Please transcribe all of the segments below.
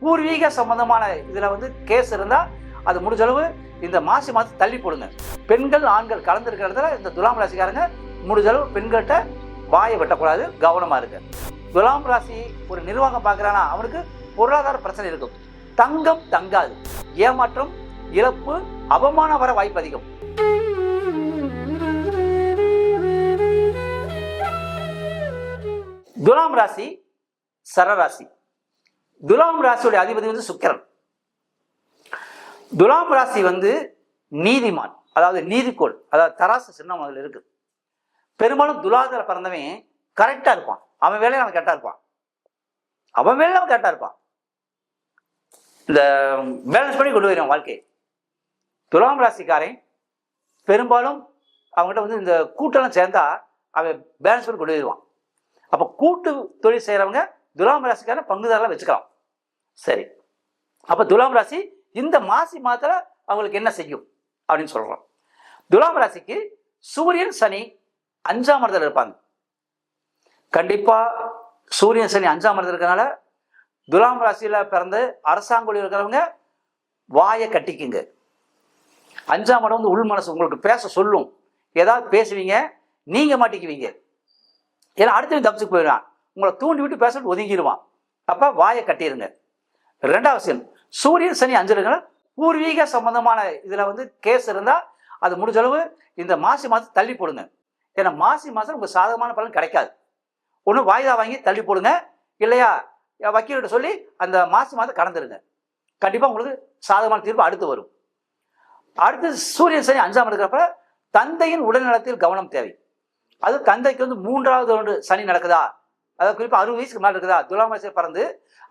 பூர்வீக சம்பந்தமான இதுல வந்து கேஸ் இருந்தா அது முடிஞ்ச அளவு இந்த மாசி மாதம் தள்ளி போடுங்க. பெண்கள் ஆண்கள் கலந்துருக்கிற இடத்துல இந்த துலாம் ராசிக்காரங்க முடிஞ்ச அளவு பெண்கள்கிட்ட வாயை வெட்டக்கூடாது, கவனமா இருக்கு. துலாம் ராசி ஒரு நிர்வாகம் பார்க்குறானா அவனுக்கு பொருளாதார பிரச்சனை இருக்கும். தங்கம் தங்காது, ஏமாற்றம், இழப்பு, அவமானம் வர வாய்ப்பு அதிகம். துலாம் ராசி சரராசி. துலாம் ராசியுடைய அதிபதி வந்து சுக்கிரன். துலாம் ராசி வந்து நீதிமான், அதாவது நீதிக்கோள், அதாவது தராசு சின்னம் அதில் இருக்கு. பெரும்பாலும் துலாத்துல பிறந்தவன் கரெக்டா இருப்பான். அவன் வேலையை அவன் கரெக்டா இருப்பான். அவன் வேலையை அவன் கரெக்டா இருப்பான். இந்த பேலன்ஸ் பண்ணி கொண்டு வருவான் வாழ்க்கை. துலாம் ராசிக்காரன் பெரும்பாலும் அவங்ககிட்ட வந்து இந்த கூட்டெல்லாம் சேர்ந்தா அவன் பேலன்ஸ் பண்ணி கொண்டு வருவான். அப்போ கூட்டு தொழில் செய்கிறவங்க துலாம் ராசிக்கார பங்குதாரெலாம் வச்சுக்கலாம். சரி, அப்போ துலாம் ராசி இந்த மாசி மாதத்துல அவங்களுக்கு என்ன செய்யும் அப்படின்னு சொல்றோம். துலாம் ராசிக்கு சூரியன் சனி 5ஆம் இடத்துல இருப்பாங்க. கண்டிப்பா சூரியன் சனி 5ஆம் இடத்துல இருக்கனால துலாம் ராசியில பிறந்து அரசாங்க இருக்கிறவங்க வாயை கட்டிக்குங்க. 5ஆம் இடம் வந்து உள் மனசு உங்களுக்கு பேச சொல்லும். ஏதாவது பேசுவீங்க, நீங்க மாட்டிக்குவீங்க. ஏன்னா அடுத்தவன் தப்பிச்சு போயிடுவான், உங்களை தூண்டி விட்டு பேசிட்டு ஒதுங்கிடுவான். அப்ப வாயை கட்டிடுங்க. 2வது விஷயம், சூரியன் சனி 5 இருக்கிற பூர்வீக சம்பந்தமான இதுல வந்து கேஸ் இருந்தா அது முடிஞ்ச அளவு இந்த மாசி மாதம் தள்ளி போடுங்க. ஏன்னா மாசி மாதம் உங்களுக்கு சாதகமான பலன் கிடைக்காது. ஒன்று வாய்தா வாங்கி தள்ளி போடுங்க, இல்லையா வக்கீல்கிட்ட சொல்லி அந்த மாசி மாதம் கடந்துருங்க. கண்டிப்பா உங்களுக்கு சாதகமான தீர்ப்பு அடுத்து வரும். அடுத்து சூரியன் சனி 5ஆம் இருக்கிறப்ப தந்தையின் உடல்நலத்தில் கவனம் தேவை. அது தந்தைக்கு வந்து 3வது ஆண்டு சனி நடக்குதா, அதாவது குறிப்பா 60 வயசுக்கு மேல இருக்குதா, துலாம் ராசியில் பிறந்து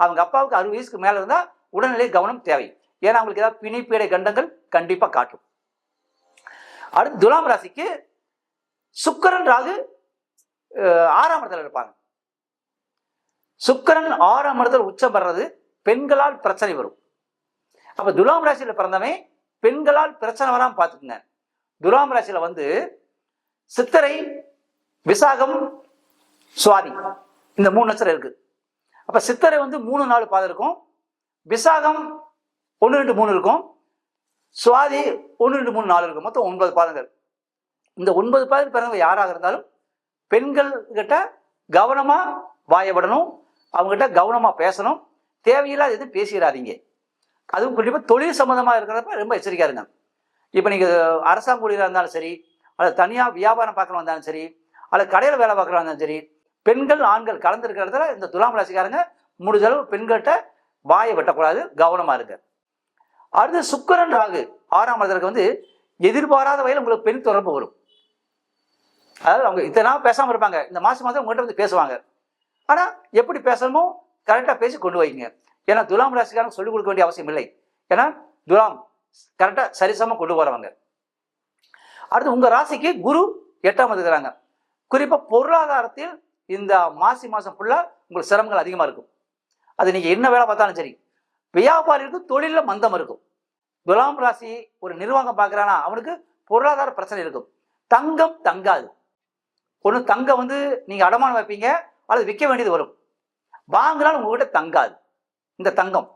அவங்க அப்பாவுக்கு 60 வயசுக்கு மேல இருந்தா உடல்நிலை கவனம் தேவை. ஏன்னா அவங்களுக்கு ஏதாவது பிணிப்பீடை கண்டங்கள் கண்டிப்பா காட்டும். அடுத்து துலாம் ராசிக்கு சுக்கிரன் ராகு 6ஆம் இடத்துல இருப்பாங்க. சுக்கிரன் 6ஆம் இடத்துல உச்சம் பெறது பெண்களால் பிரச்சனை வரும். அப்ப துலாம் ராசியில பிறந்தவன் பெண்களால் பிரச்சனை வராம பாத்துக்குங்க. துலாம் ராசியில வந்து சித்திரை, விசாகம், சுவாதி இந்த 3 நட்சத்திரம் இருக்கு. அப்ப சித்திரை வந்து 3-4 பாதம் இருக்கும், விசாகம் 1-2-3 இருக்கும், சுவாதி 1-2-3-4 இருக்கும். மொத்தம் 9 பாதங்கள். இந்த 9 பாதங்கள் பிறந்தவங்க யாராக இருந்தாலும் பெண்கள் கிட்ட கவனமா வாயப்படணும், அவங்க கிட்ட கவனமா பேசணும், தேவையில்லாத எதுவும் பேசிடாதீங்க. அதுவும் கண்டிப்பா தொழில் சம்பந்தமா இருக்கிறப்ப ரொம்ப எச்சரிக்கையா இருங்க. இப்ப நீங்க அரசாங்க ஊழியராக இருந்தாலும் சரி, அல்லது தனியா வியாபாரம் பார்க்கணும் வந்தாலும் சரி, அல்லது கடையில் வேலை பார்க்கணும் இருந்தாலும் சரி, பெண்கள் ஆண்கள் கலந்துருக்கிற இடத்துல இந்த துலாம் ராசிக்காரங்க முடிஞ்ச அளவு பெண்கள்கிட்ட வாயை வெட்டக்கூடாது, கவனமா இருங்க. அடுத்து சுக்கிரன் ராகு 6ஆம் இடத்துக்கு வந்து எதிர்பாராத வகையில் உங்களுக்கு பெண் தொடர்பு வரும். அதாவது அவங்க இத்தனை நாள் பேசாம இருப்பாங்க, இந்த மாசம் உங்கள்கிட்ட வந்து பேசுவாங்க. ஆனா எப்படி பேசணுமோ கரெக்டா பேசி கொண்டு வைங்க. ஏன்னா துலாம் ராசிக்காரங்க சொல்லிக் கொடுக்க வேண்டிய அவசியம் இல்லை. ஏன்னா துலாம் கரெக்டா சரிசமா கொண்டு வரவங்க. அடுத்து உங்க ராசிக்கு குரு 8ஆம் இருக்கிறாங்க. குறிப்பா பொருளாதாரத்தில் இந்த மாசி மாசம் ஃபுல்லா உங்களுக்கு சிரமங்கள் அதிகமா இருக்கும். அது நீங்க என்ன வேலை பார்த்தாலும் சரி. வியாபாரிகளுக்கு தொழில மந்தம் இருக்கும். துலாம் ராசி ஒரு நிர்வாகம் பார்க்கிறானா அவனுக்கு பொருளாதார பிரச்சனை இருக்கும். தங்கம் தங்காது. ஒன்று தங்கம் வந்து நீங்க அடமானம் வைப்பீங்க, அல்லது விற்க வேண்டியது வரும். வாங்கினாலும் உங்ககிட்ட தங்காது இந்த தங்கம்.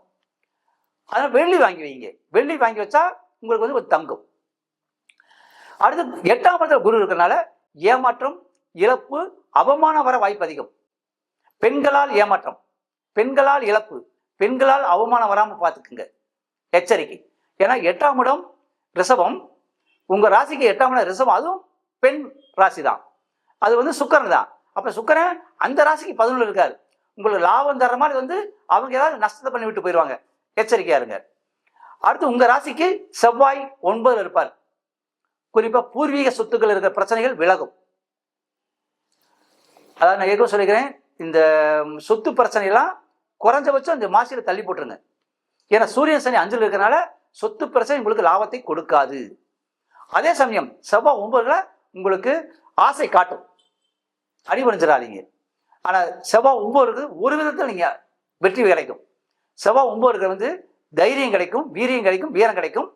அதனால வெள்ளி வாங்கி வைங்க. வெள்ளி வாங்கி வச்சா உங்களுக்கு வந்து ஒரு தங்கம். அடுத்து 8ஆம் இடத்துல குரு இருக்கிறனால ஏமாற்றம், இழப்பு, அவமானம் வர வாய்ப்பு அதிகம். பெண்களால் ஏமாற்றம், பெண்களால் இழப்பு, பெண்களால் அவமானம் வராம பார்த்துக்குங்க, எச்சரிக்கை. ஏன்னா 8ஆம் இடம் ரிஷபம், உங்க ராசிக்கு 8ஆம் இடம் ரிஷபம், அதுவும் பெண் ராசி தான். அது வந்து சுக்கிரன் தான். அப்ப சுக்கிரன் அந்த ராசிக்கு 11 இருக்காரு. உங்களுக்கு லாபம் தர்ற மாதிரி வந்து அவங்க ஏதாவது நஷ்டத்தை பண்ணி விட்டு போயிடுவாங்க, எச்சரிக்கையா இருங்க. அடுத்து உங்க ராசிக்கு செவ்வாய் 9 இருப்பார். குறிப்பா பூர்வீக சொத்துக்கள் இருக்கிற பிரச்சனைகள் விலகும். அதாவது நான் ஏற்கனவே சொல்லிக்கிறேன், இந்த சொத்து பிரச்சனை எல்லாம் குறைஞ்சபட்சம் இந்த மாசியில தள்ளி போட்டுருங்க. ஏன்னா சூரியன் சனி 5ல் இருக்கிறனால சொத்து பிரச்சனை உங்களுக்கு லாபத்தை கொடுக்காது. அதே சமயம் செவ்வாய் 9ல உங்களுக்கு ஆசை காட்டும், அடிபணிஞ்சிடாதீங்க. ஆனா செவ்வாய் 9 ஒரு விதத்தில் நீங்க வெற்றி கிடைக்கும். செவ்வாய் 9 வந்து தைரியம் கிடைக்கும், வீரியம் கிடைக்கும், வீரம் கிடைக்கும்.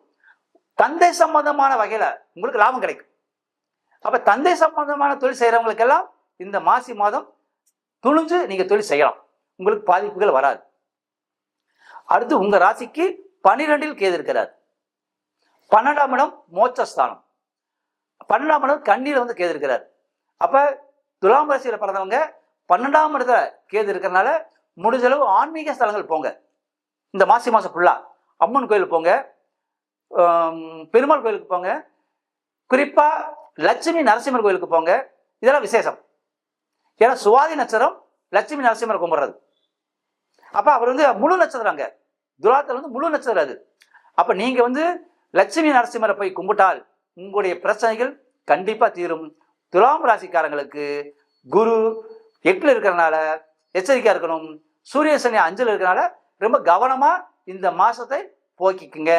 தந்தை சம்பந்தமான வகையில உங்களுக்கு லாபம் கிடைக்கும். அப்ப தந்தை சம்பந்தமான தொழில் செய்யறவங்களுக்கெல்லாம் இந்த மாசி மாதம் துணிஞ்சு நீங்க தொழில் செய்யலாம், உங்களுக்கு பாதிப்புகள் வராது. அடுத்து உங்க ராசிக்கு 12ல் கேது இருக்கிறார். 12ஆம் இடம் மோட்சஸ்தானம். 12ஆம் இடம் கண்ணியில வந்து கேது இருக்கிறார். அப்ப துலாம் ராசியில பிறந்தவங்க 12ஆம் இடத்துல கேது இருக்கிறனால முடிஞ்ச அளவு ஆன்மீக ஸ்தலங்கள் போங்க. இந்த மாசம் ஃபுல்லா அம்மன் கோயிலுக்கு போங்க, பெருமாள் கோயிலுக்கு போங்க, குறிப்பா லட்சுமி நரசிம்மர் கோயிலுக்கு போங்க. இதெல்லாம் விசேஷம். ஏன்னா சுவாதி நட்சத்திரம் லட்சுமி நரசிம்மர் கும்பிடுறது. அப்ப அவர் வந்து முழு நட்சத்திரங்க, துலாத்துல வந்து முழு நட்சத்திரம் அது. அப்ப நீங்க வந்து லட்சுமி நரசிம்மரை போய் கும்பிட்டால் உங்களுடைய பிரச்சனைகள் கண்டிப்பா தீரும். துலாம் ராசிக்காரங்களுக்கு குரு 8ல் இருக்கிறனால எச்சரிக்கையா இருக்கணும். சூரிய சனி 5ல் இருக்கிறனால ரொம்ப கவனமா இந்த மாசத்தை போக்கிக்குங்க.